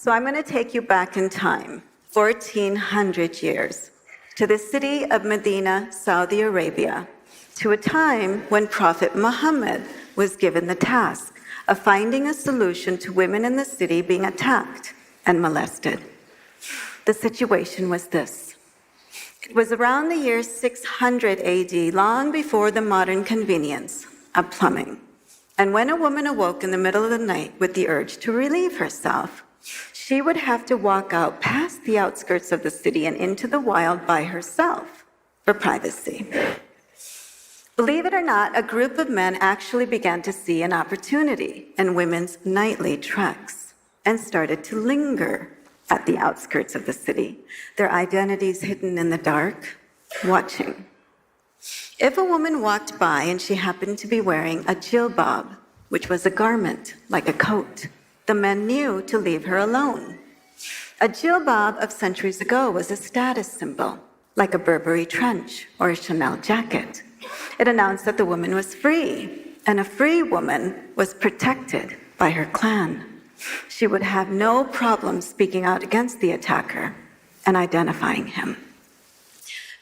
So I'm going to take you back in time, 1400 years, to the city of Medina, Saudi Arabia, to a time when Prophet Muhammad was given the task of finding a solution to women in the city being attacked and molested. The situation was this. It was around the year 600 AD, long before the modern convenience of plumbing. And when a woman awoke in the middle of the night with the urge to relieve herself, she would have to walk out past the outskirts of the city and into the wild by herself for privacy. Believe it or not, a group of men actually began to see an opportunity in women's nightly treks and started to linger at the outskirts of the city, their identities hidden in the dark, watching. If a woman walked by and she happened to be wearing a jilbab, which was a garment like a coat, the men knew to leave her alone. A jilbab of centuries ago was a status symbol, like a Burberry trench or a Chanel jacket. It announced that the woman was free, and a free woman was protected by her clan. She would have no problem speaking out against the attacker and identifying him.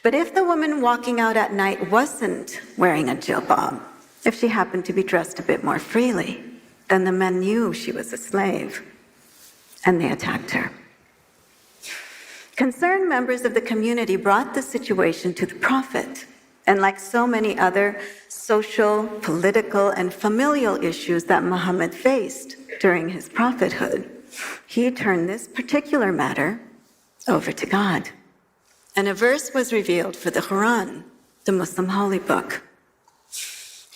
But if the woman walking out at night wasn't wearing a jilbab, if she happened to be dressed a bit more freely, then the men knew she was a slave, and they attacked her. Concerned members of the community brought the situation to the Prophet, and like so many other social, political, and familial issues that Muhammad faced during his prophethood, he turned this particular matter over to God. And a verse was revealed for the Quran, the Muslim holy book.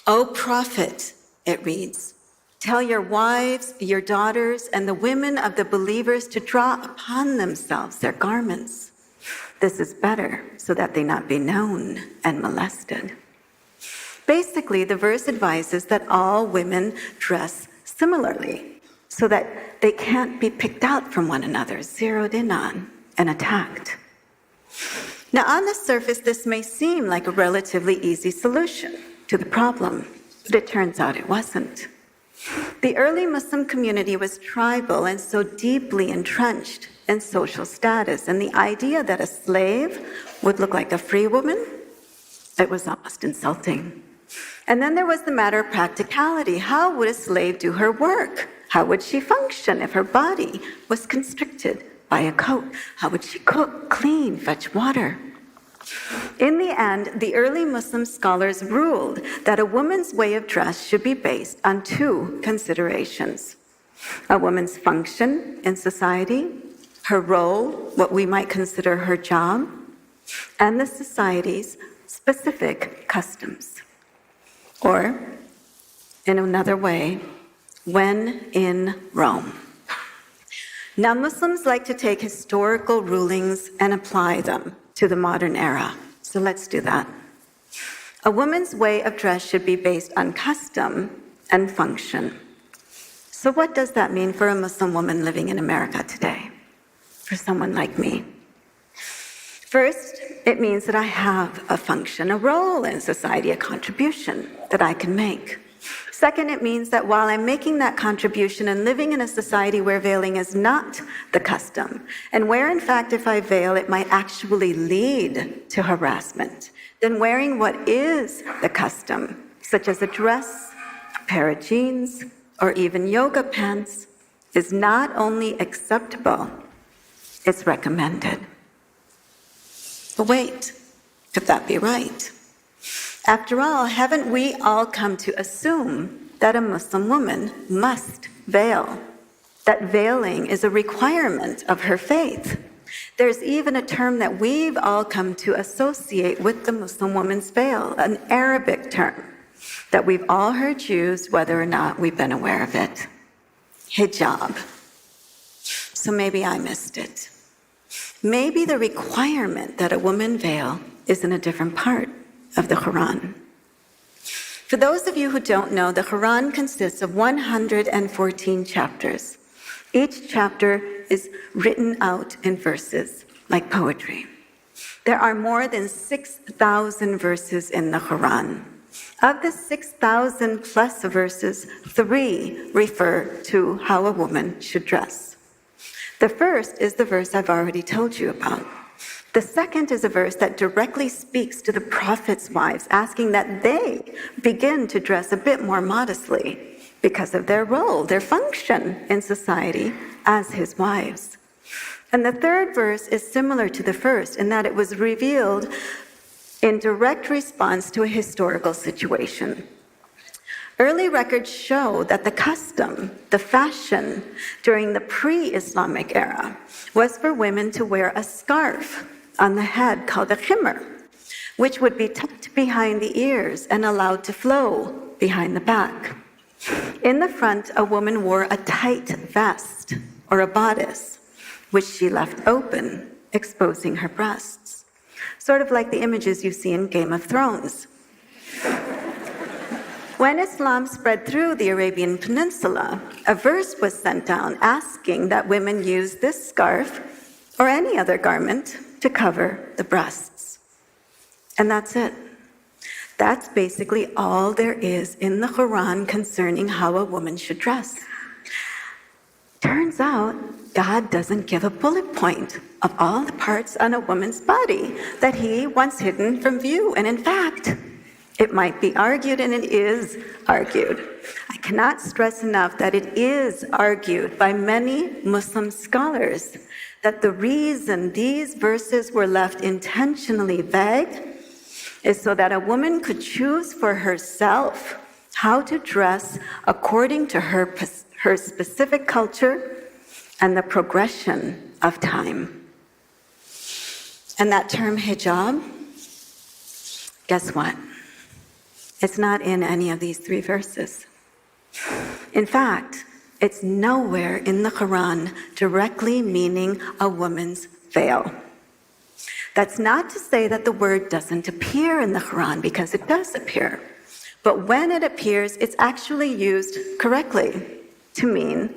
"O Prophet," it reads, "tell your wives, your daughters, and the women of the believers to draw upon themselves their garments. This is better, so that they not be known and molested." Basically, the verse advises that all women dress similarly, so that they can't be picked out from one another, zeroed in on, and attacked. Now, on the surface, this may seem like a relatively easy solution to the problem, but it turns out it wasn't. The early Muslim community was tribal and so deeply entrenched in social status, and the idea that a slave would look like a free woman, it was almost insulting. And then there was the matter of practicality. How would a slave do her work? How would she function if her body was constricted by a coat? How would she cook, clean, fetch water? In the end, the early Muslim scholars ruled that a woman's way of dress should be based on two considerations: a woman's function in society, her role, what we might consider her job, and the society's specific customs. Or, in another way, when in Rome. Now, Muslims like to take historical rulings and apply them to the modern era. So let's do that. A woman's way of dress should be based on custom and function. So what does that mean for a Muslim woman living in America today? For someone like me? First, it means that I have a function, a role in society, a contribution that I can make. Second, it means that while I'm making that contribution and living in a society where veiling is not the custom, and where, in fact, if I veil, it might actually lead to harassment, then wearing what is the custom, such as a dress, a pair of jeans, or even yoga pants, is not only acceptable, it's recommended. But wait, could that be right? After all, haven't we all come to assume that a Muslim woman must veil, that veiling is a requirement of her faith? There's even a term that we've all come to associate with the Muslim woman's veil, an Arabic term that we've all heard used whether or not we've been aware of it: hijab. So maybe I missed it. Maybe the requirement that a woman veil is in a different part of the Quran. For those of you who don't know, the Quran consists of 114 chapters. Each chapter is written out in verses, like poetry. There are more than 6,000 verses in the Quran. Of the 6,000 plus verses, 3 refer to how a woman should dress. The first is the verse I've already told you about. The second is a verse that directly speaks to the prophets' wives, asking that they begin to dress a bit more modestly because of their role, their function in society as his wives. And the third verse is similar to the first in that it was revealed in direct response to a historical situation. Early records show that the custom, the fashion during the pre-Islamic era was for women to wear a scarf on the head called a khimar, which would be tucked behind the ears and allowed to flow behind the back. In the front, a woman wore a tight vest or a bodice, which she left open, exposing her breasts, sort of like the images you see in Game of Thrones. When Islam spread through the Arabian Peninsula, a verse was sent down asking that women use this scarf or any other garment to cover the breasts. And that's it. That's basically all there is in the Quran concerning how a woman should dress. Turns out, God doesn't give a bullet point of all the parts on a woman's body that he wants hidden from view. And in fact, it might be argued, and it is argued. I cannot stress enough that it is argued by many Muslim scholars that the reason these verses were left intentionally vague is so that a woman could choose for herself how to dress according to her specific culture and the progression of time. And that term hijab, guess what? It's not in any of these three verses. In fact, it's nowhere in the Quran directly meaning a woman's veil. That's not to say that the word doesn't appear in the Quran, because it does appear. But when it appears, it's actually used correctly to mean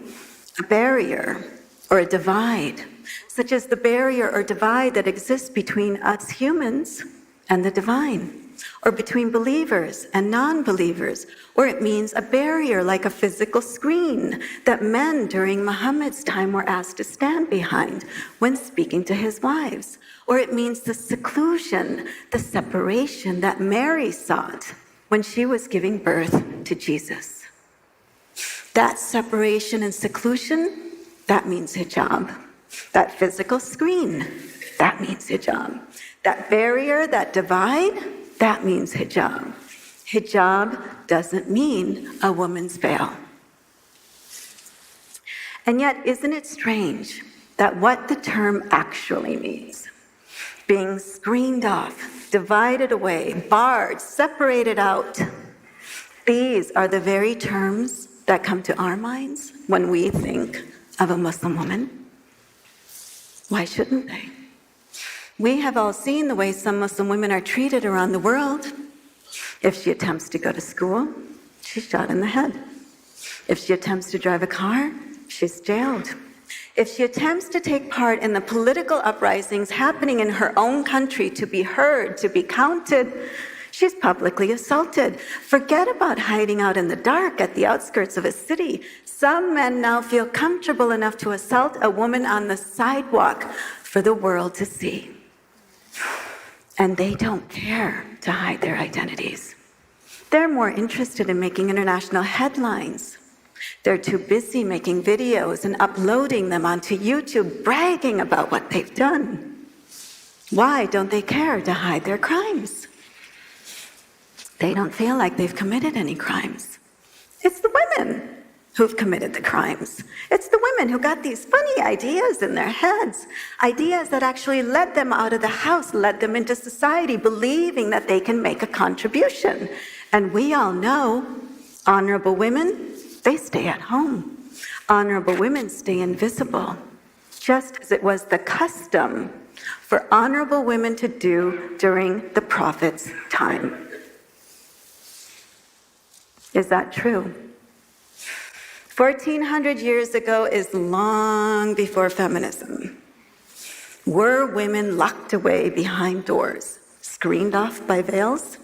a barrier or a divide, such as the barrier or divide that exists between us humans and the divine, or between believers and non-believers, or it means a barrier like a physical screen that men during Muhammad's time were asked to stand behind when speaking to his wives, or it means the seclusion, the separation that Mary sought when she was giving birth to Jesus. That separation and seclusion, that means hijab. That physical screen, that means hijab. That barrier, that divide, that means hijab. Hijab doesn't mean a woman's veil. And yet, isn't it strange that what the term actually means, being screened off, divided away, barred, separated out, these are the very terms that come to our minds when we think of a Muslim woman? Why shouldn't they? We have all seen the way some Muslim women are treated around the world. If she attempts to go to school, she's shot in the head. If she attempts to drive a car, she's jailed. If she attempts to take part in the political uprisings happening in her own country to be heard, to be counted, she's publicly assaulted. Forget about hiding out in the dark at the outskirts of a city. Some men now feel comfortable enough to assault a woman on the sidewalk for the world to see. And they don't care to hide their identities. They're more interested in making international headlines. They're too busy making videos and uploading them onto YouTube, bragging about what they've done. Why don't they care to hide their crimes? They don't feel like they've committed any crimes. It's the women who've committed the crimes. It's the women who got these funny ideas in their heads, ideas that actually led them out of the house, led them into society, believing that they can make a contribution. And we all know honorable women, they stay at home. Honorable women stay invisible, just as it was the custom for honorable women to do during the prophet's time. Is that true? 1,400 years ago is long before feminism. Were women locked away behind doors, screened off by veils?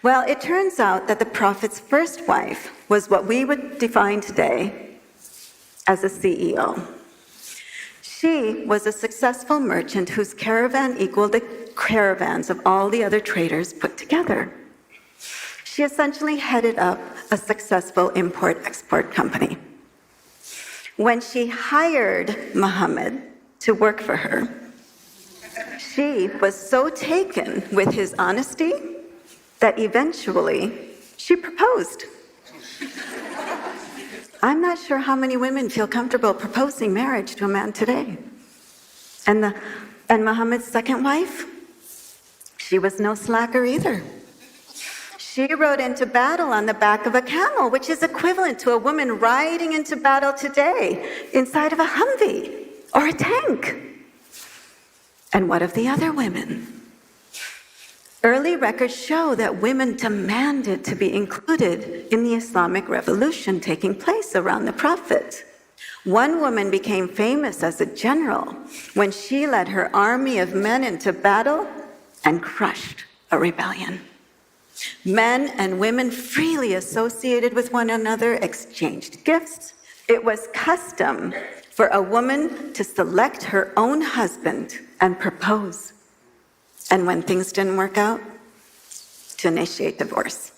Well, it turns out that the prophet's first wife was what we would define today as a CEO. She was a successful merchant whose caravan equaled the caravans of all the other traders put together. She essentially headed up a successful import-export company. When she hired Muhammad to work for her, she was so taken with his honesty that eventually she proposed. I'm not sure how many women feel comfortable proposing marriage to a man today. And Muhammad's second wife, she was no slacker either. She rode into battle on the back of a camel, which is equivalent to a woman riding into battle today inside of a Humvee or a tank. And what of the other women? Early records show that women demanded to be included in the Islamic revolution taking place around the Prophet. One woman became famous as a general when she led her army of men into battle and crushed a rebellion. Men and women freely associated with one another, exchanged gifts. It was custom for a woman to select her own husband and propose. And when things didn't work out, to initiate divorce.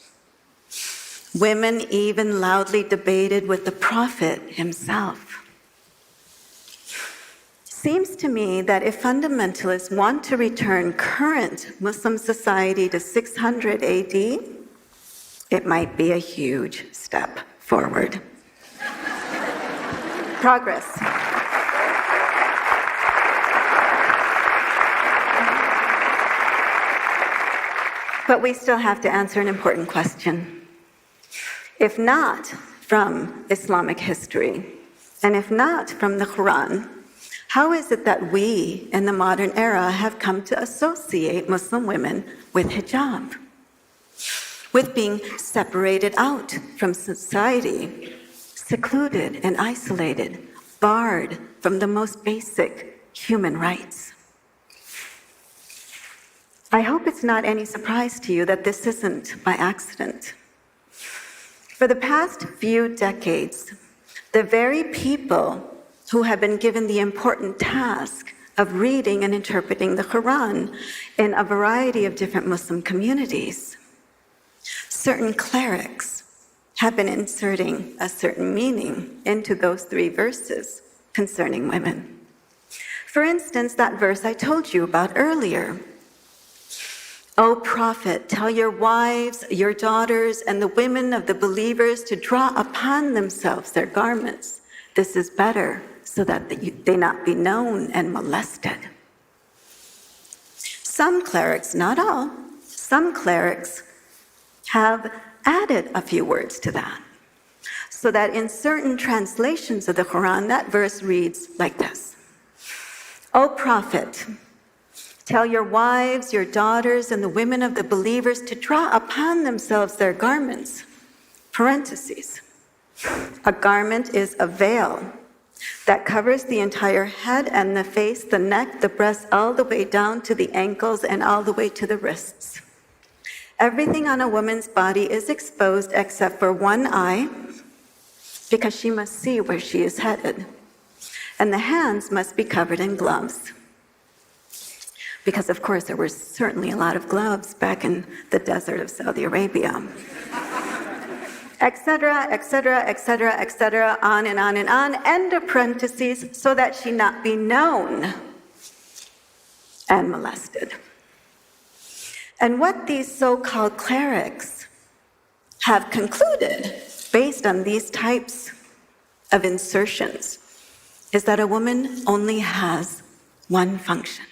Women even loudly debated with the Prophet himself. Seems to me that if fundamentalists want to return current Muslim society to 600 AD, it might be a huge step forward. Progress. But we still have to answer an important question. If not from Islamic history, and if not from the Quran, how is it that we, in the modern era, have come to associate Muslim women with hijab, with being separated out from society, secluded and isolated, barred from the most basic human rights? I hope it's not any surprise to you that this isn't by accident. For the past few decades, the very people who have been given the important task of reading and interpreting the Quran in a variety of different Muslim communities, certain clerics have been inserting a certain meaning into those 3 verses concerning women. For instance, that verse I told you about earlier. O Prophet, tell your wives, your daughters, and the women of the believers to draw upon themselves their garments. This is better, so that they not be known and molested. Some clerics, not all, some clerics have added a few words to that, so that in certain translations of the Quran, that verse reads like this. O Prophet, tell your wives, your daughters, and the women of the believers to draw upon themselves their garments. Parentheses. A garment is a veil that covers the entire head and the face, the neck, the breasts, all the way down to the ankles and all the way to the wrists. Everything on a woman's body is exposed except for one eye, because she must see where she is headed. And the hands must be covered in gloves. Because, of course, there were certainly a lot of gloves back in the desert of Saudi Arabia. Etc., etc., etc., etc., on and on and on, end of parentheses, so that she not be known and molested. And what these so-called clerics have concluded, based on these types of insertions, is that a woman only has one function.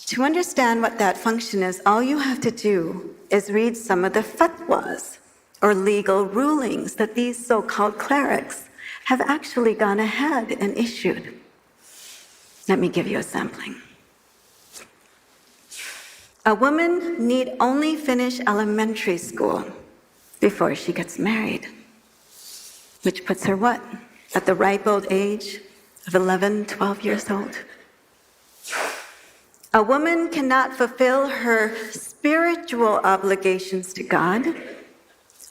To understand what that function is, all you have to do is read some of the fatwas, or legal rulings, that these so-called clerics have actually gone ahead and issued. Let me give you a sampling. A woman need only finish elementary school before she gets married, which puts her what? At the ripe old age of 11, 12 years old. A woman cannot fulfill her spiritual obligations to God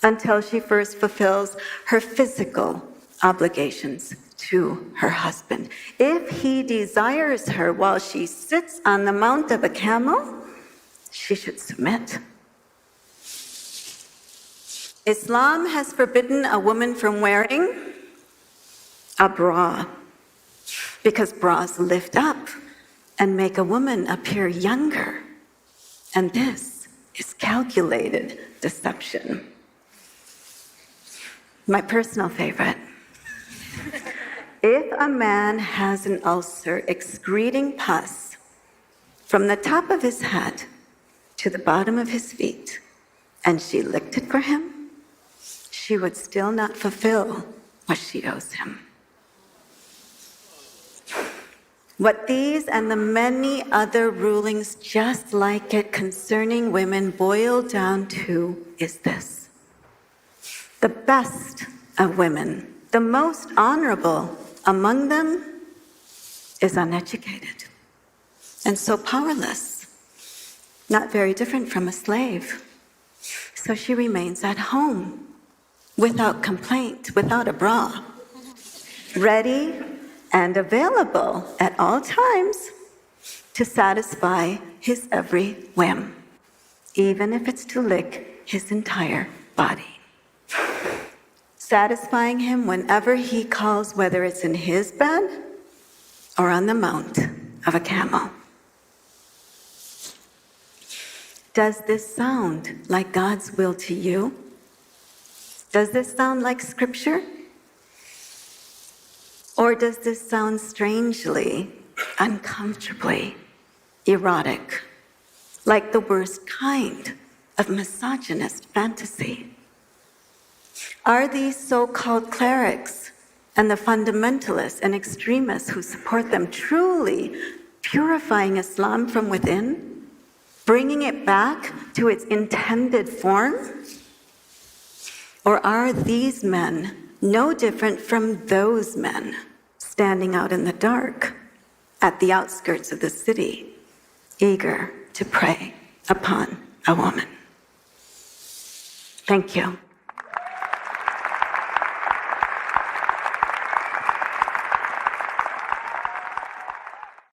until she first fulfills her physical obligations to her husband. If he desires her while she sits on the mount of a camel, she should submit. Islam has forbidden a woman from wearing a bra because bras lift up and make a woman appear younger. And this is calculated deception. My personal favorite. If a man has an ulcer excreting pus from the top of his head to the bottom of his feet, and she licked it for him, she would still not fulfill what she owes him. What these and the many other rulings just like it concerning women boil down to is this: the best of women, the most honorable among them, is uneducated and so powerless, not very different from a slave. So she remains at home without complaint, without a bra, ready and available at all times to satisfy his every whim, even if it's to lick his entire body. Satisfying him whenever he calls, whether it's in his bed or on the mount of a camel. Does this sound like God's will to you? Does this sound like Scripture? Or does this sound strangely, uncomfortably erotic, like the worst kind of misogynist fantasy? Are these so-called clerics and the fundamentalists and extremists who support them truly purifying Islam from within, bringing it back to its intended form? Or are these men no different from those men standing out in the dark at the outskirts of the city, eager to prey upon a woman? Thank you.